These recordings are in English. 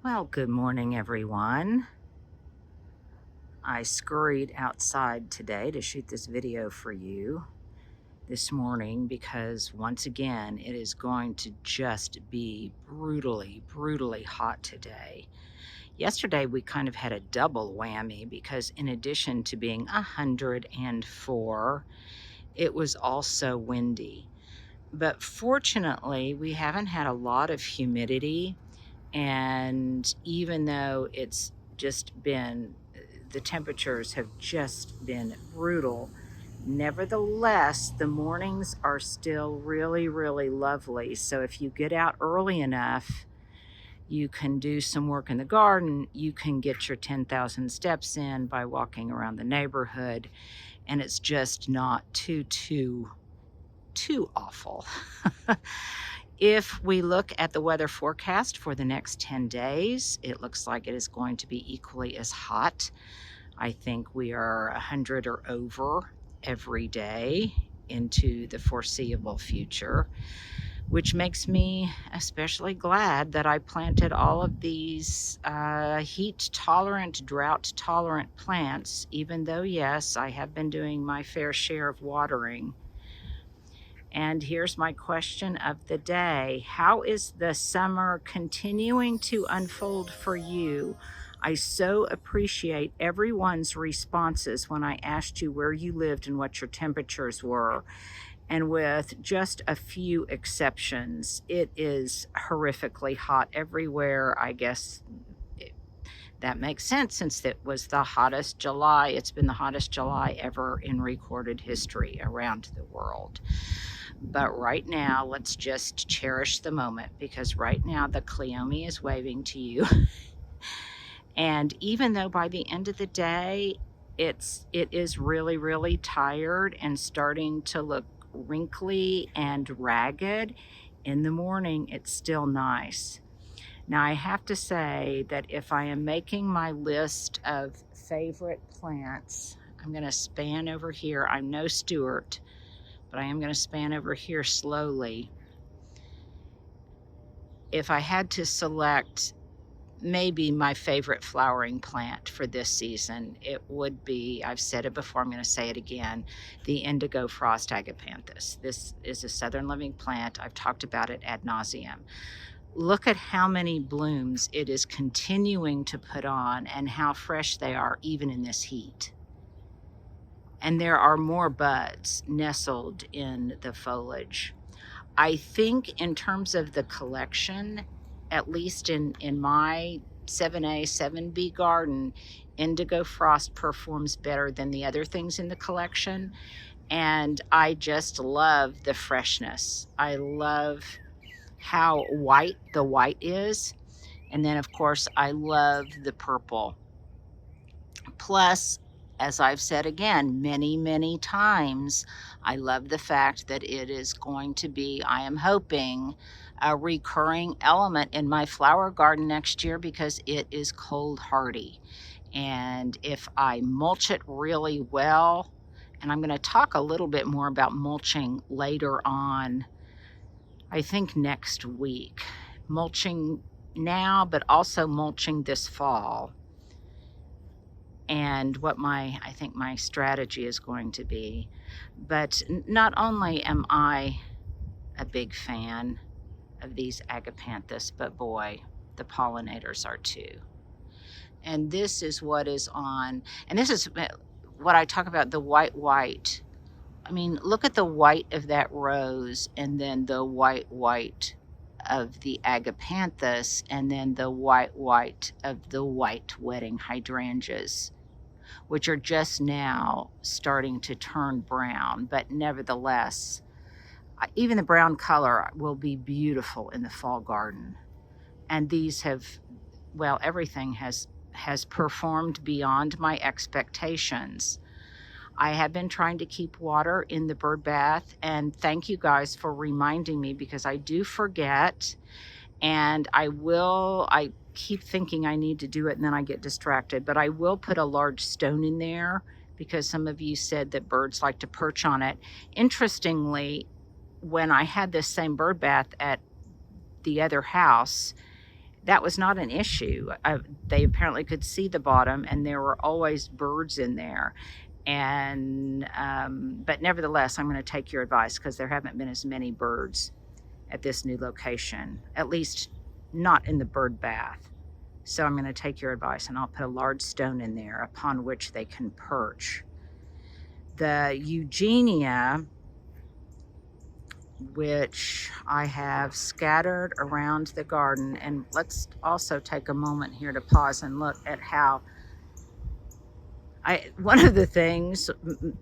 Well, good morning, everyone. I scurried outside today to shoot this video for you this morning because once again, it is going to just be brutally, brutally hot today. Yesterday, we kind of had a double whammy because in addition to being 104, it was also windy. But fortunately, we haven't had a lot of humidity. And even though it's just been, the temperatures have just been brutal, nevertheless, the mornings are still really, really lovely. So if you get out early enough, you can do some work in the garden. You can get your 10,000 steps in by walking around the neighborhood. And it's just not too awful. If we look at the weather forecast for the next 10 days, it looks like it is going to be equally as hot. I think we are 100 or over every day into the foreseeable future, which makes me especially glad that I planted all of these heat-tolerant, drought-tolerant plants, even though, yes, I have been doing my fair share of watering. And here's my question of the day. How is the summer continuing to unfold for you? I so appreciate everyone's responses when I asked you where you lived and what your temperatures were. And with just a few exceptions, it is horrifically hot everywhere. I guess that makes sense since it was the hottest July. It's been the hottest July ever in recorded history around the world. But right now, let's just cherish the moment because right now the Cleome is waving to you. And even though by the end of the day, it is really, really tired and starting to look wrinkly and ragged, in the morning, it's still nice. Now, I have to say that if I am making my list of favorite plants, I'm going to span over here. I'm no Stewart, but I am going to span over here slowly. If I had to select maybe my favorite flowering plant for this season, it would be, I've said it before, I'm going to say it again, the indigo frost agapanthus. This is a southern living plant. I've talked about it ad nauseum. Look at how many blooms it is continuing to put on and how fresh they are even in this heat. And there are more buds nestled in the foliage. I think in terms of the collection, at least in my 7A, 7B garden, indigo frost performs better than the other things in the collection. And I just love the freshness. I love how white the white is. And then of course, I love the purple. Plus, as I've said again, many, many times, I love the fact that it is going to be, I am hoping, a recurring element in my flower garden next year because it is cold hardy. And if I mulch it really well, and I'm going to talk a little bit more about mulching later on, I think next week. Mulching now, but also mulching this fall. And what I think my strategy is going to be. But not only am I a big fan of these agapanthus, but boy, the pollinators are too. And this is what is on, and this is what I talk about, the white. I mean, look at the white of that rose and then the white of the agapanthus and then the white of the white wedding hydrangeas, which are just now starting to turn brown, but nevertheless, even the brown color will be beautiful in the fall garden. And these have, well, everything has performed beyond my expectations. I have been trying to keep water in the bird bath, and thank you guys for reminding me because I do forget, and I keep thinking I need to do it and then I get distracted, but I will put a large stone in there because some of you said that birds like to perch on it. Interestingly, when I had this same bird bath at the other house, that was not an issue. They apparently could see the bottom, and there were always birds in there. And but nevertheless, I'm going to take your advice, because there haven't been as many birds at this new location, at least not in the bird bath. So I'm going to take your advice, and I'll put a large stone in there upon which they can perch. The Eugenia, which I have scattered around the garden, and let's also take a moment here to pause and look at how one of the things,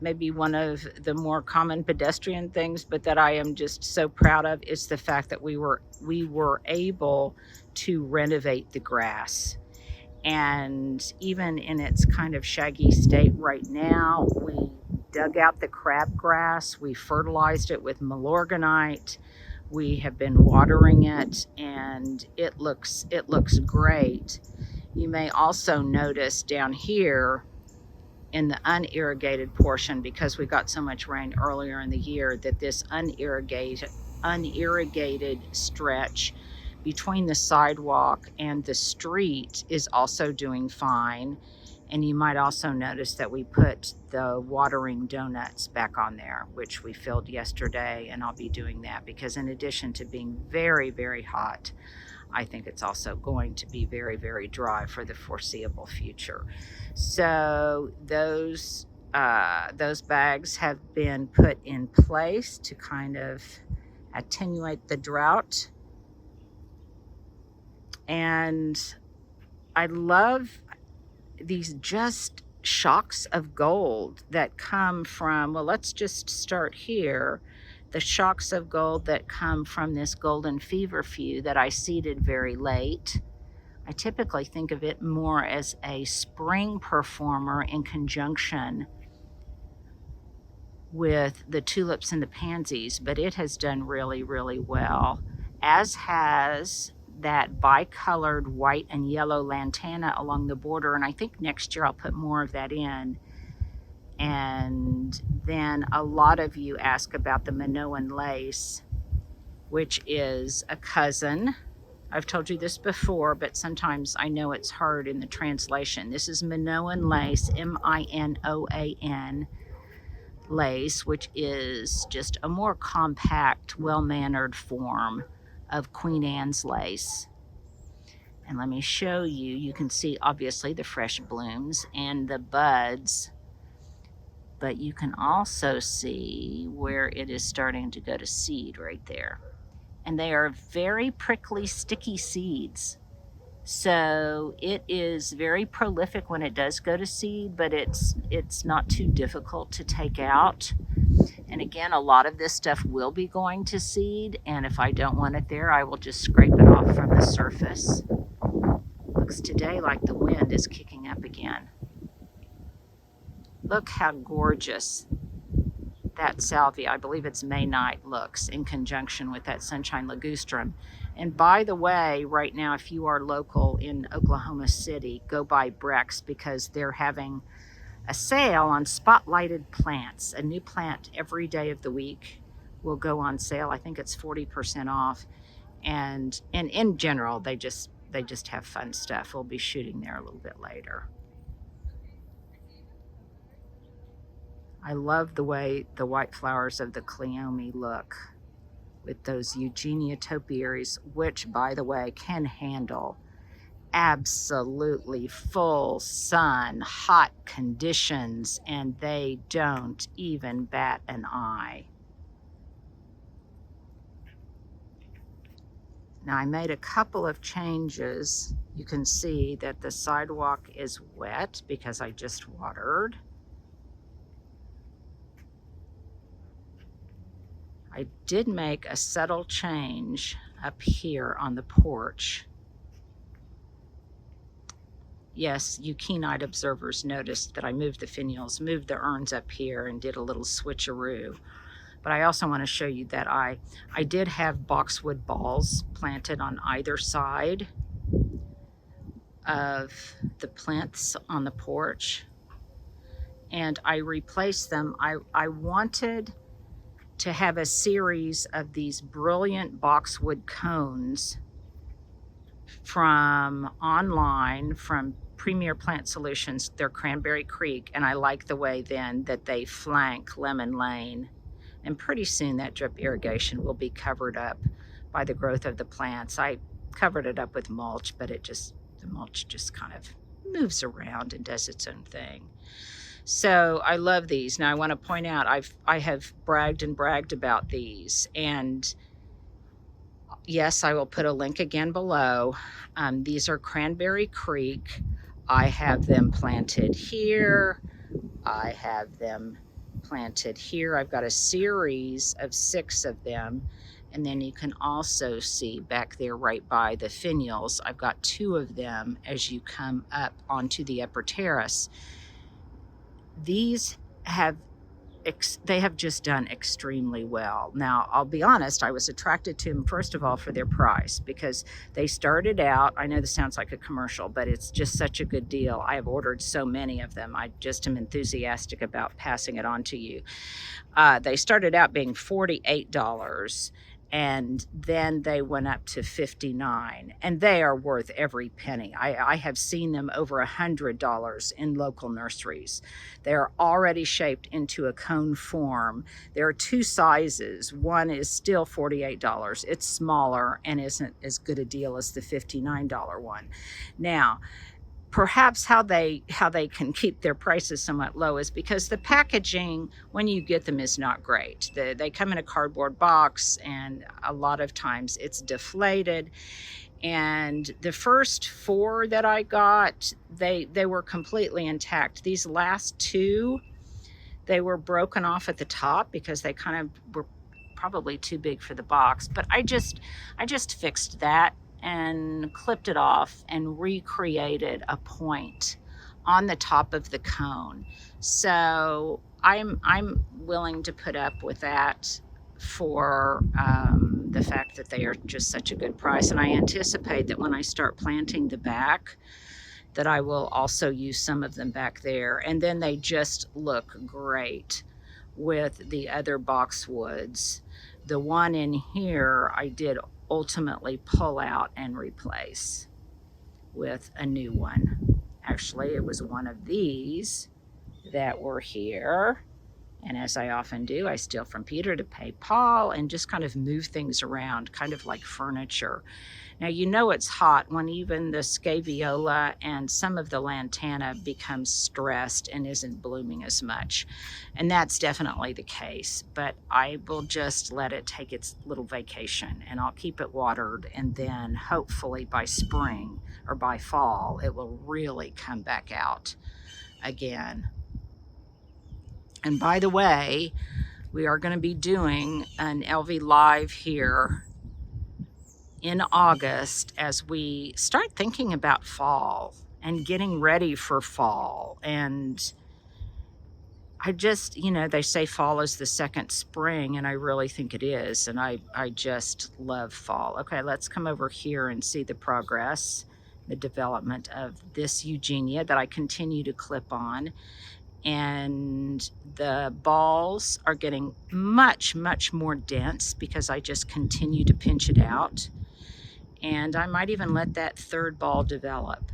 maybe one of the more common pedestrian things, but that I am just so proud of, is the fact that we were able to renovate the grass. And even in its kind of shaggy state right now, we dug out the crabgrass, we fertilized it with Milorganite, we have been watering it, and it looks great. You may also notice down here in the unirrigated portion, because we got so much rain earlier in the year, that this unirrigated stretch between the sidewalk and the street is also doing fine. And you might also notice that we put the watering donuts back on there, which we filled yesterday, and I'll be doing that because in addition to being very, very hot, I think it's also going to be very, very dry for the foreseeable future. So those bags have been put in place to kind of attenuate the drought. And I love these just shocks of gold that come from, well, let's just start here. The shocks of gold that come from this golden feverfew that I seeded very late. I typically think of it more as a spring performer in conjunction with the tulips and the pansies, but it has done really, really well, as has that bicolored white and yellow lantana along the border. And I think next year I'll put more of that in. And then a lot of you ask about the Minoan lace, which is a cousin. I've told you this before, but sometimes I know it's hard in the translation. This is Minoan lace, Minoan lace, which is just a more compact, well-mannered form of Queen Anne's lace. And let me show you. You can see obviously the fresh blooms and the buds, but you can also see where it is starting to go to seed right there. And they are very prickly, sticky seeds. So it is very prolific when it does go to seed, but it's not too difficult to take out. And again, a lot of this stuff will be going to seed, and if I don't want it there, I will just scrape it off from the surface. Looks today like the wind is kicking up again. Look how gorgeous that salvia, I believe it's May night, looks in conjunction with that sunshine ligustrum. And by the way, right now, if you are local in Oklahoma City, go by Breck's, because they're having a sale on spotlighted plants. A new plant every day of the week will go on sale. I think it's 40% off. And in general, they just have fun stuff. We'll be shooting there a little bit later. I love the way the white flowers of the Cleome look with those Eugenia topiaries, which, by the way, can handle absolutely full sun, hot conditions, and they don't even bat an eye. Now, I made a couple of changes. You can see that the sidewalk is wet because I just watered. I did make a subtle change up here on the porch. Yes, you keen-eyed observers noticed that I moved the finials, moved the urns up here, and did a little switcheroo. But I also want to show you that I did have boxwood balls planted on either side of the plinths on the porch, and I replaced them. I wanted to have a series of these brilliant boxwood cones from online from Premier Plant Solutions, their Cranberry Creek, and I like the way then that they flank Lemon Lane. And pretty soon that drip irrigation will be covered up by the growth of the plants. I covered it up with mulch, but the mulch just kind of moves around and does its own thing. So I love these. Now I want to point out I have bragged and bragged about these, and yes, I will put a link again below. These are Cranberry Creek. I have them planted here. I have them planted here. I've got a series of 6 of them. And then you can also see back there right by the finials, I've got 2 of them as you come up onto the upper terrace. These have just done extremely well. Now, I'll be honest, I was attracted to them, first of all, for their price, because they started out, I know this sounds like a commercial, but it's just such a good deal. I have ordered so many of them. I just am enthusiastic about passing it on to you. They started out being $48, and then they went up to $59, and they are worth every penny. I have seen them over $100 in local nurseries. They are already shaped into a cone form. There are 2 sizes. One is still $48. It's smaller and isn't as good a deal as the $59 one. Now, perhaps how they can keep their prices somewhat low is because the packaging when you get them is not great. They come in a cardboard box, and a lot of times it's deflated. And the first 4 that I got, they were completely intact. These last 2, they were broken off at the top because they kind of were probably too big for the box. But I just fixed that and clipped it off and recreated a point on the top of the cone. So I'm willing to put up with that for the fact that they are just such a good price. And I anticipate that when I start planting the back, that I will also use some of them back there. And then they just look great with the other boxwoods. The one in here I did ultimately pull out and replace with a new one. Actually, it was one of these that were here. And as I often do, I steal from Peter to pay Paul and just kind of move things around, kind of like furniture. Now, you know it's hot when even the scaevola and some of the lantana becomes stressed and isn't blooming as much. And that's definitely the case. But I will just let it take its little vacation, and I'll keep it watered. And then hopefully by spring or by fall, it will really come back out again. And by the way, we are going to be doing an LV Live here in August as we start thinking about fall and getting ready for fall. And I just, they say fall is the second spring, and I really think it is. And I just love fall. Okay, let's come over here and see the progress, the development of this Eugenia that I continue to clip on. And the balls are getting much, much more dense because I just continue to pinch it out. And I might even let that 3rd ball develop.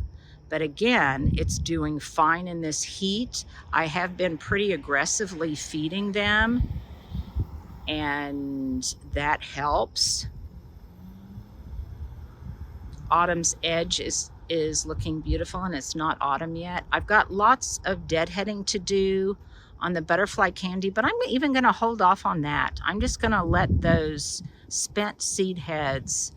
But again, it's doing fine in this heat. I have been pretty aggressively feeding them, and that helps. Autumn's edge is looking beautiful, and it's not autumn yet. I've got lots of deadheading to do on the butterfly candy, but I'm even going to hold off on that. I'm just going to let those spent seed heads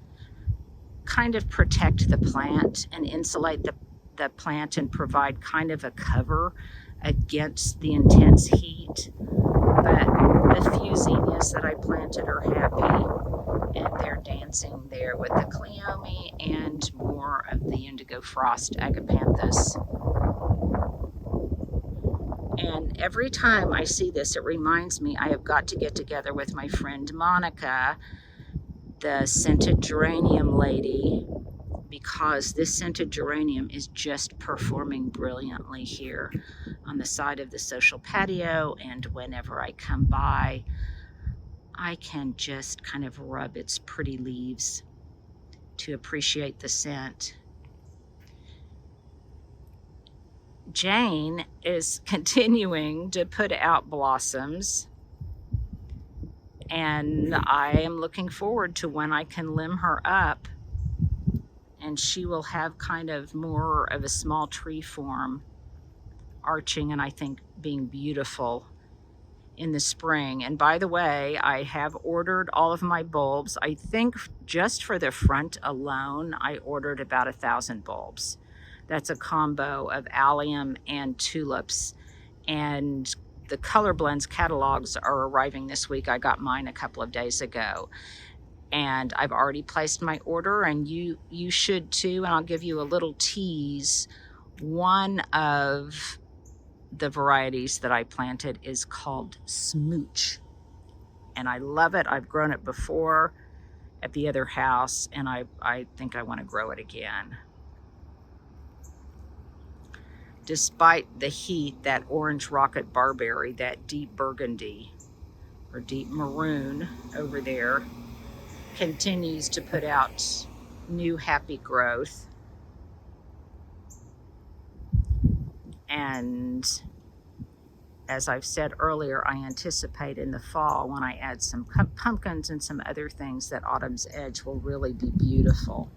kind of protect the plant and insulate the plant and provide kind of a cover against the intense heat. But the few zinnias that I planted are happy, and they're dancing there with the cleome and more of the indigo frost agapanthus. And every time I see this, it reminds me I have got to get together with my friend Monica, the scented geranium lady, because this scented geranium is just performing brilliantly here on the side of the social patio. And whenever I come by, I can just kind of rub its pretty leaves to appreciate the scent. Jane is continuing to put out blossoms, and I am looking forward to when I can limb her up and she will have kind of more of a small tree form, arching and I think being beautiful in the spring. And by the way, I have ordered all of my bulbs. I think just for the front alone, I ordered about 1,000 bulbs. That's a combo of allium and tulips. And the Color Blends catalogs are arriving this week. I got mine a couple of days ago. And I've already placed my order, and you should too. And I'll give you a little tease. One of the varieties that I planted is called Smooch, and I love it. I've grown it before at the other house, and I think I want to grow it again. Despite the heat, that orange rocket barberry, that deep burgundy or deep maroon over there, continues to put out new happy growth. And as I've said earlier, I anticipate in the fall, when I add some pumpkins and some other things, that autumn's edge will really be beautiful.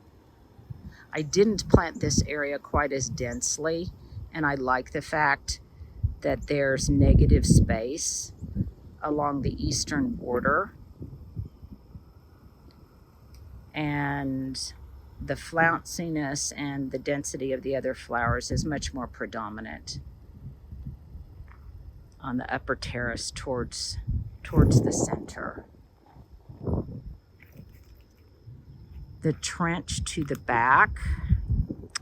I didn't plant this area quite as densely, and I like the fact that there's negative space along the eastern border. And the flounciness and the density of the other flowers is much more predominant on the upper terrace towards the center. The trench to the back,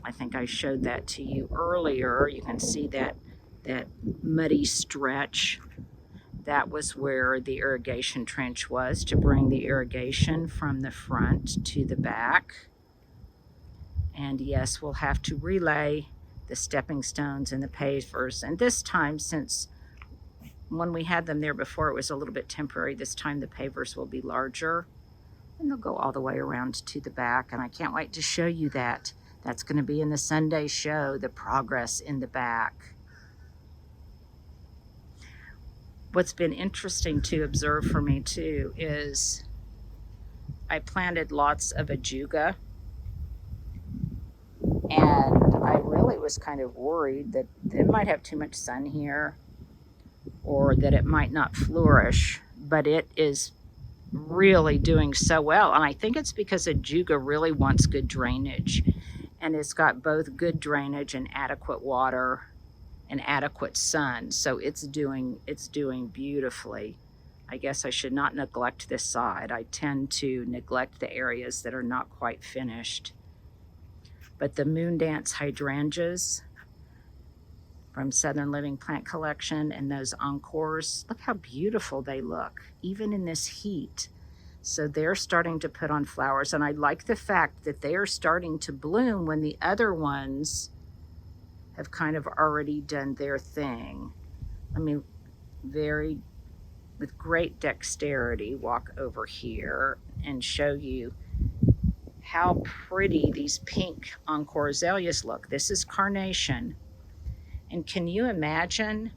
I think I showed that to you earlier. You can see that muddy stretch. That was where the irrigation trench was, to bring the irrigation from the front to the back. And yes, we'll have to relay the stepping stones and the pavers. And this time, since when we had them there before, it was a little bit temporary, this time the pavers will be larger. And they'll go all the way around to the back. And I can't wait to show you that. That's going to be in the Sunday show, the progress in the back. What's been interesting to observe for me too is I planted lots of ajuga, and I really was kind of worried that it might have too much sun here or that it might not flourish, but it is really doing so well. And I think it's because ajuga really wants good drainage, and it's got both good drainage and adequate water and adequate sun, so it's doing beautifully. I guess I should not neglect this side. I tend to neglect the areas that are not quite finished. But the Moon Dance hydrangeas from Southern Living Plant Collection and those Encores, look how beautiful they look, even in this heat. So they're starting to put on flowers, and I like the fact that they are starting to bloom when the other ones have kind of already done their thing. Let me with great dexterity walk over here and show you how pretty these pink Encore azaleas look. This is carnation. And can you imagine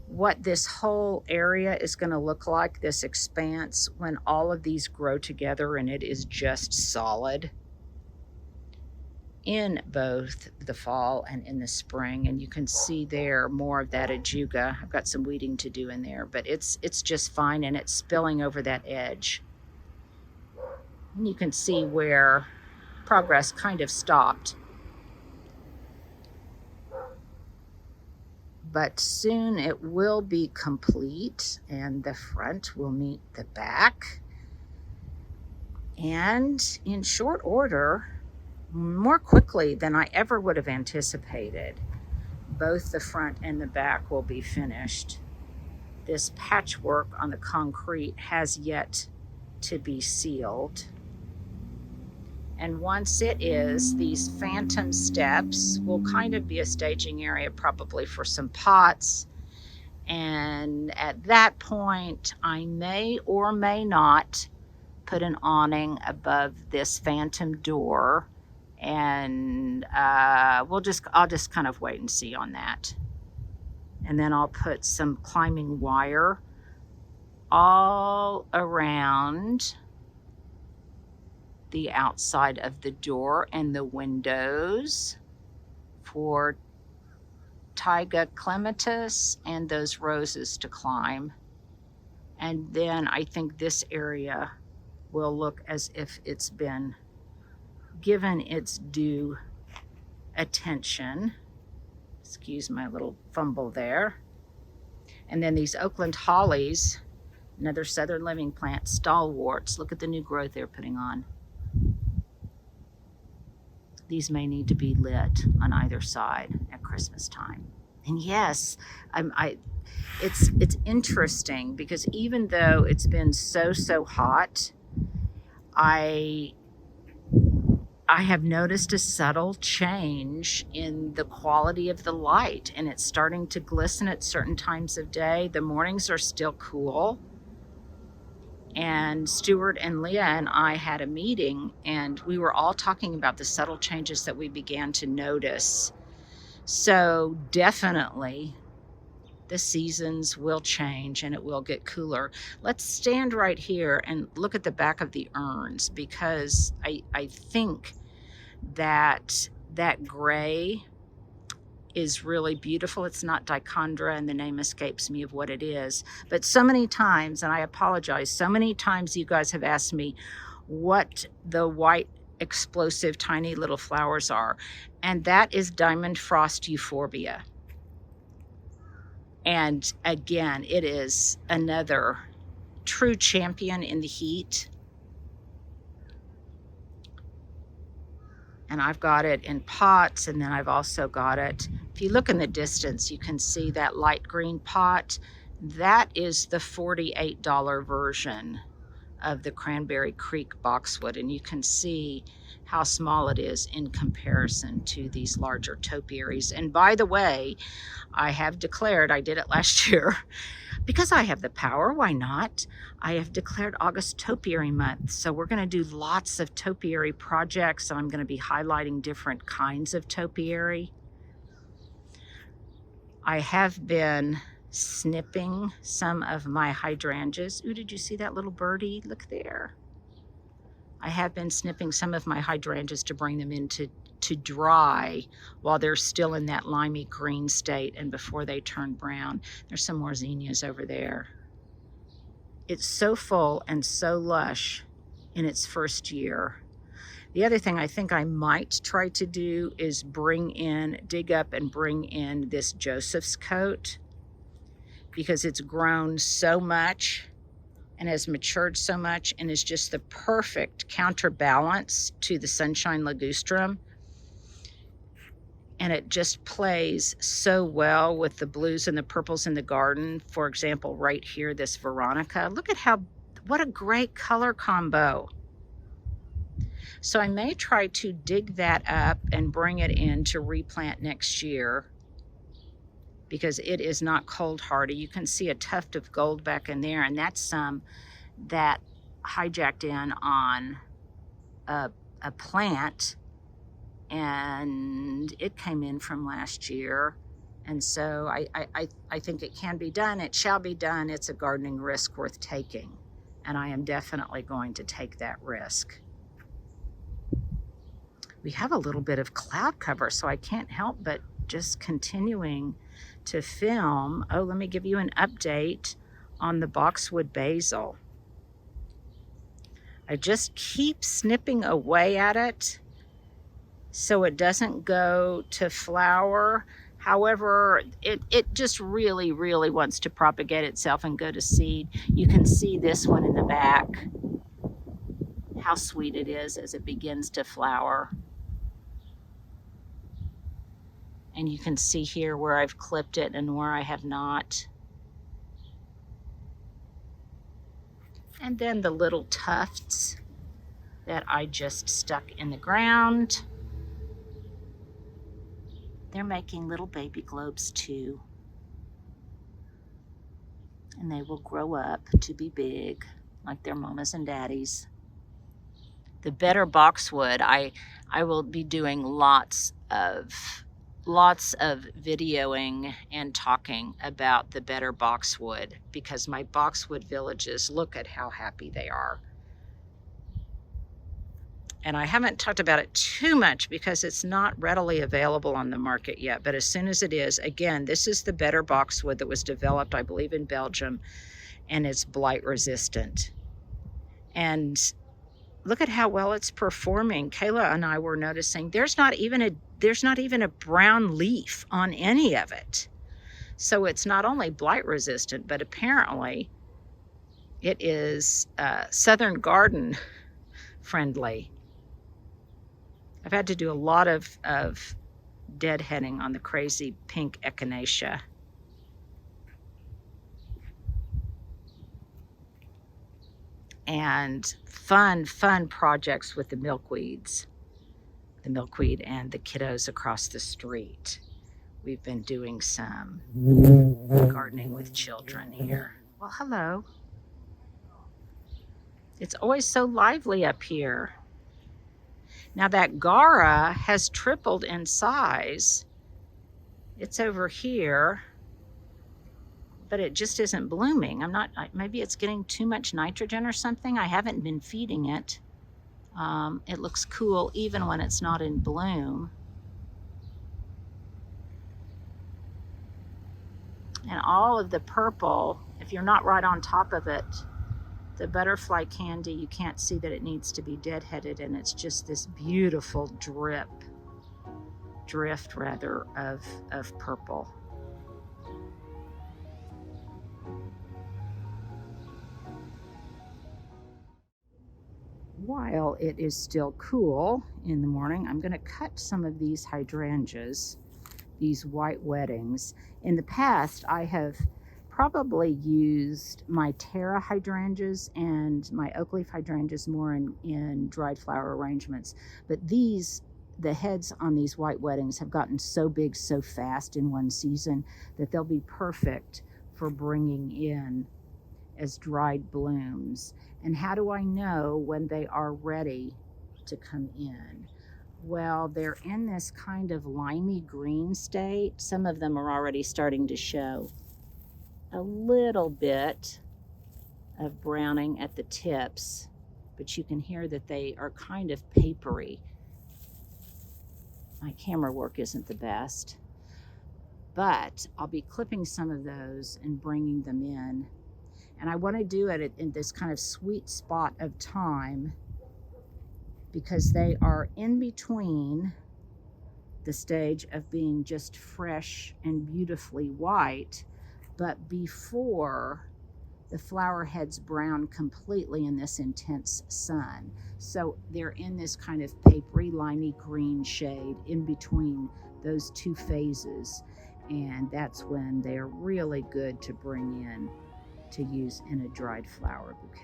what this whole area is going to look like, this expanse, when all of these grow together and it is just solid? In both the fall and in the spring. And you can see there more of that ajuga. I've got some weeding to do in there, but it's just fine, and it's spilling over that edge. And you can see where progress kind of stopped. But soon it will be complete, and the front will meet the back. And in short order, more quickly than I ever would have anticipated, both the front and the back will be finished. This patchwork on the concrete has yet to be sealed. And once it is, these phantom steps will kind of be a staging area, probably for some pots. And at that point, I may or may not put an awning above this phantom door, and I'll just kind of wait and see on that. And then I'll put some climbing wire all around the outside of the door and the windows for Taiga clematis and those roses to climb. And then I think this area will look as if it's been given its due attention. Excuse my little fumble there. And then these Oakland hollies, another Southern Living plant, stalwarts. Look at the new growth they're putting on. These may need to be lit on either side at Christmas time. And yes, it's interesting because even though it's been so hot, I have noticed a subtle change in the quality of the light, and it's starting to glisten at certain times of day. The mornings are still cool. And Stuart and Leah and I had a meeting, and we were all talking about the subtle changes that we began to notice. So definitely the seasons will change and it will get cooler. Let's stand right here and look at the back of the urns, because I think that gray is really beautiful. It's not dichondra, and the name escapes me of what it is. But so many times, and I apologize, so many times you guys have asked me what the white explosive tiny little flowers are, and that is diamond frost euphorbia. And again, it is another true champion in the heat. And I've got it in pots, and then I've also got it, if you look in the distance, you can see that light green pot. That is the $48 version of the Cranberry Creek boxwood, and you can see how small it is in comparison to these larger topiaries. And by the way, I have declared, I did it last year, because I have the power, why not? I have declared August Topiary Month. So we're going to do lots of topiary projects, and I'm going to be highlighting different kinds of topiary. I have been snipping some of my hydrangeas. Ooh, did you see that little birdie? Look there. I have been snipping some of my hydrangeas to bring them into dry while they're still in that limey green state and before they turn brown. There's some more zinnias over there. It's so full and so lush in its first year. The other thing I think I might try to do is dig up and bring in this Joseph's coat, because it's grown so much and has matured so much and is just the perfect counterbalance to the Sunshine Ligustrum. And it just plays so well with the blues and the purples in the garden. For example, right here, this Veronica. Look at what a great color combo. So I may try to dig that up and bring it in to replant next year, because it is not cold hardy. You can see a tuft of gold back in there, and that's some that hijacked in on a plant, and it came in from last year. And so I think it can be done. It shall be done. It's a gardening risk worth taking, and I am definitely going to take that risk. We have a little bit of cloud cover, so I can't help but just continuing to film. Oh, let me give you an update on the boxwood basil. I just keep snipping away at it so it doesn't go to flower. However, it just really wants to propagate itself and go to seed. You can see this one in the back, how sweet it is as it begins to flower. And you can see here where I've clipped it and where I have not. And then the little tufts that I just stuck in the ground. They're making little baby globes too. And they will grow up to be big like their mamas and daddies. The better boxwood, I will be doing lots of videoing and talking about the better boxwood, because my boxwood villages, look at how happy they are. And I haven't talked about it too much because it's not readily available on the market yet. But as soon as it is, again, this is the better boxwood that was developed, I believe, in Belgium, and it's blight resistant. And look at how well it's performing. Kayla and I were noticing there's not even a brown leaf on any of it. So it's not only blight resistant, but apparently it is Southern garden friendly. I've had to do a lot of deadheading on the crazy pink echinacea. And fun projects with the milkweed and the kiddos across the street. We've been doing some gardening with children here. Well, hello. It's always so lively up here. Now that Gara has tripled in size. It's over here, but it just isn't blooming. Maybe it's getting too much nitrogen or something. I haven't been feeding it. It looks cool even when it's not in bloom. And all of the purple, if you're not right on top of it, the butterfly candy, you can't see that it needs to be deadheaded, and it's just this beautiful drift rather of purple. While it is still cool in the morning, I'm going to cut some of these hydrangeas, these white weddings. In the past, I have probably used my Terra hydrangeas and my oak leaf hydrangeas more in dried flower arrangements. But the heads on these white weddings have gotten so big so fast in one season that they'll be perfect for bringing in as dried blooms. And how do I know when they are ready to come in? Well, they're in this kind of limey green state. Some of them are already starting to show a little bit of browning at the tips, but you can hear that they are kind of papery. My camera work isn't the best, but I'll be clipping some of those and bringing them in. And I want to do it in this kind of sweet spot of time, because they are in between the stage of being just fresh and beautifully white, but before the flower heads brown completely in this intense sun. So they're in this kind of papery, limey green shade in between those two phases. And that's when they're really good to bring in to use in a dried flower bouquet.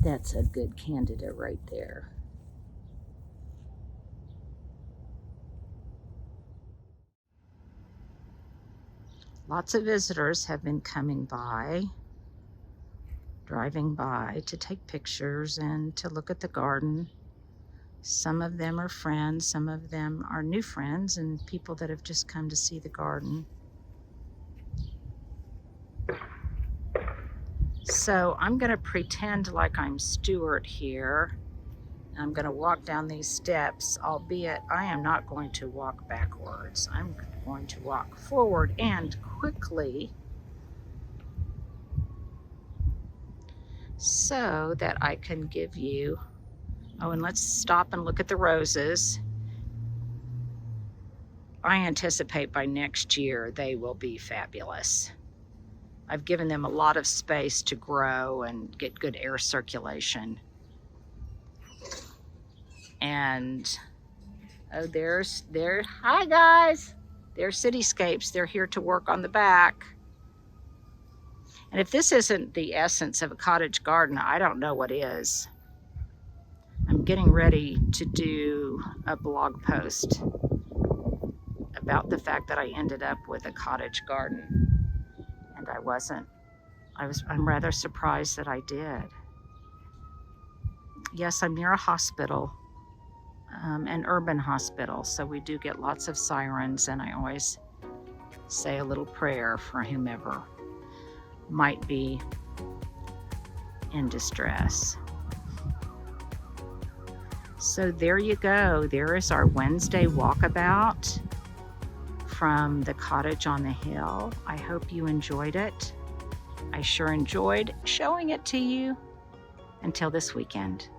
That's a good candida right there. Lots of visitors have been coming by, driving by to take pictures and to look at the garden. Some of them are friends, some of them are new friends and people that have just come to see the garden. So I'm going to pretend like I'm Stuart here. I'm going to walk down these steps, albeit I am not going to walk backwards. I'm going to walk forward and quickly, so that I can give you, oh, and let's stop and look at the roses. I anticipate by next year they will be fabulous. I've given them a lot of space to grow and get good air circulation. And oh, hi guys, they're cityscapes. They're here to work on the back. And if this isn't the essence of a cottage garden, I don't know what is. I'm getting ready to do a blog post about the fact that I ended up with a cottage garden, and I'm rather surprised that I did. Yes, I'm near a hospital, an urban hospital, so we do get lots of sirens, and I always say a little prayer for whomever might be in distress. So there you go. There is our Wednesday walkabout from the cottage on the hill. I hope you enjoyed it. I sure enjoyed showing it to you. Until this weekend.